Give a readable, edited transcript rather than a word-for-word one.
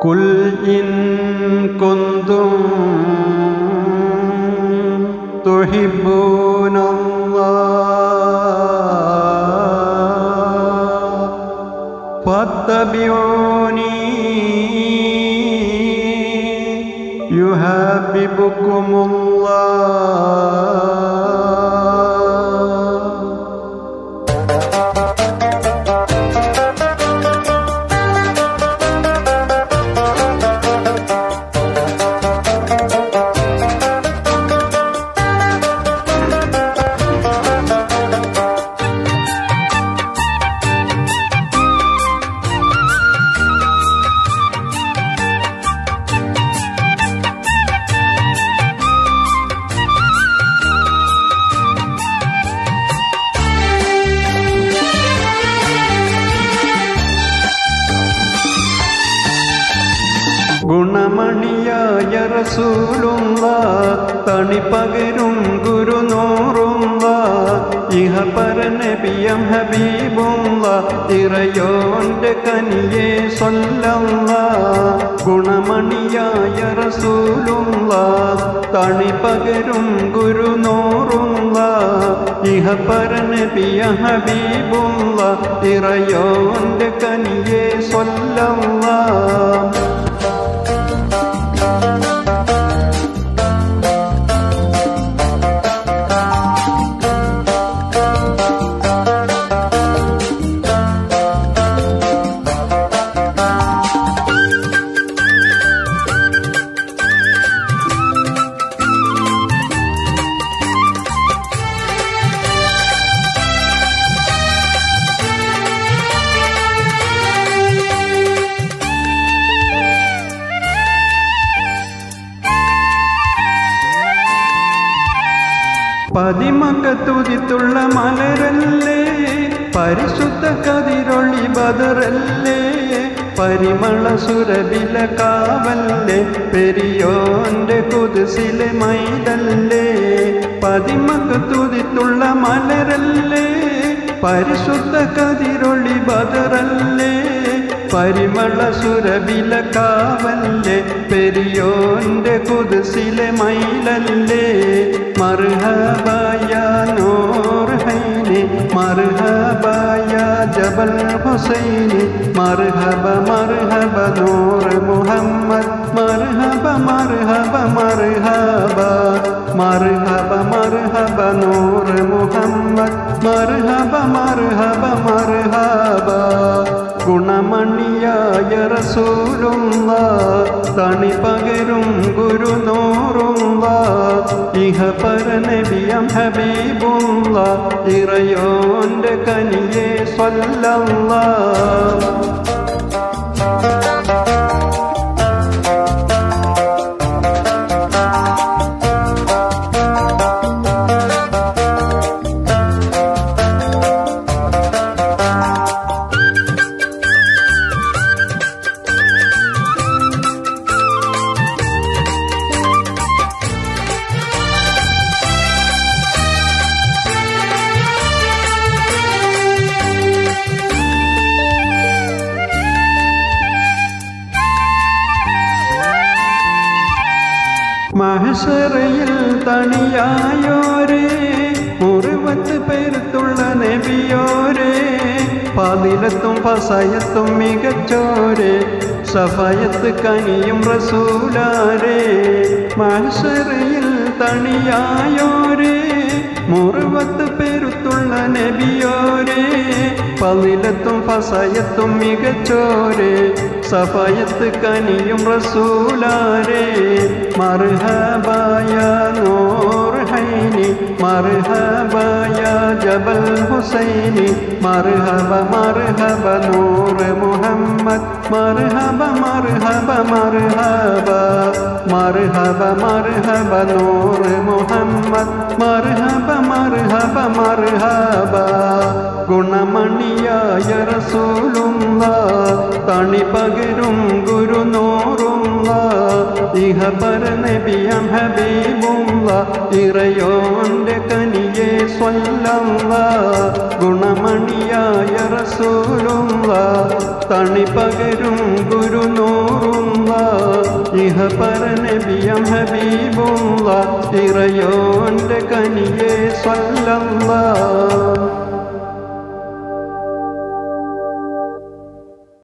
قل إن كنتم تحبون الله فاتبعوني يحببكم الله. ഗുണമണിയായ റസൂലുള്ള തണിപകരും ഗുരുനൂറുള്ള ഇഹപര നബിയം ഹബീബുള്ള ഇറയോന്റെ കനിയെ സ്വല്ലല്ലാഹ്. ഗുണമണിയായ റസൂലുള്ള തണിപകരും ഗുരുനൂറുള്ള ഇഹപര നബിയം ഹബീബുള്ള ഇറയോന്റെ കനിയെ സ്വല്ലല്ലാഹ്. പതിമക്കത്തുതിത്തുള്ള മലരല്ലേ, പരിശുദ്ധ കതിരൊളി ബദറല്ലേ, പരിമള സുരബില കാവല്ലേ, പെരിയോന്റെ കുതിസിലെ മൈതല്ലേ. പതിമക്കത്തുതിത്തുള്ള മലരല്ലേ, പരിശുദ്ധ കതിരൊളി ബദറല്ലേ, പരിമള സുരബില കാവല്ലേ, പെരിയോന്റെ കുതിസിലെ മൈലല്ലേ. മർഹബായ നൂർ ഹൈനി, മർഹബായ ജബൽ ഹുസൈനി, മർഹബ മർഹബ നൂർ മുഹമ്മദ്, മർഹബ മർഹബ മർഹബ, മർഹബ മർഹബ നൂർ മുഹമ്മദ്, മർഹബ മർഹബ മർഹബ. ഗുണമണിയായ റസൂലുള്ളാഹ് തണിപകരും ഗുരുനൂറുള്ളാഹ് ഇഹപര നബിയം ഹബീബുള്ളാഹ് ഇറയോന്റെ കനിയെ സ്വല്ലല്ലാഹ്. മഹ്ശറയിൽ തണിയായോരേ, മുറുവത്ത് പേർത്തുള്ള നബിയോരേ, പതിലത്തും ഫസയത്തും മികച്ചോരേ, സഫയത്ത് കനിയും റസൂലാരേ. മഹ്ശറയിൽ തണിയായോരേ, മുറുവത്ത് പേരുത്തുള്ള നബിയോരേ, പതിലത്തും ഫസയത്തും മികച്ചോരേ, സഫയത്ത് കനിയും റസൂലാരേ. മർഹബായ നൂർ ഹൈനി, മർഹബായ ജബൽ ഹുസൈനി, മർഹബ മർഹബ നൂർ മുഹമ്മദ്, മർഹബ മർഹബ മർഹബ, മർഹബ മർഹബ നൂർ മുഹമ്മദ്, മർഹബ മർഹബ മർഹബ. ഗുണമണിയായ റസൂലുള്ളാഹ് തണിപകരും ഗുരുനൂറുള്ളാഹ് ഇഹപര നബിയം ഹബീബുള്ളാഹ് ഇറയോന്റെ കനിയെ സ്വല്ലല്ലാഹ്. ഗുണമണിയായ റസൂലുള്ളാഹ് തണിപകരും ഗുരുനൂറുള്ളാഹ് ഹബീബുള്ള ഇറയോന്റെ കനിയെ സ്വല്ലല്ലാഹ്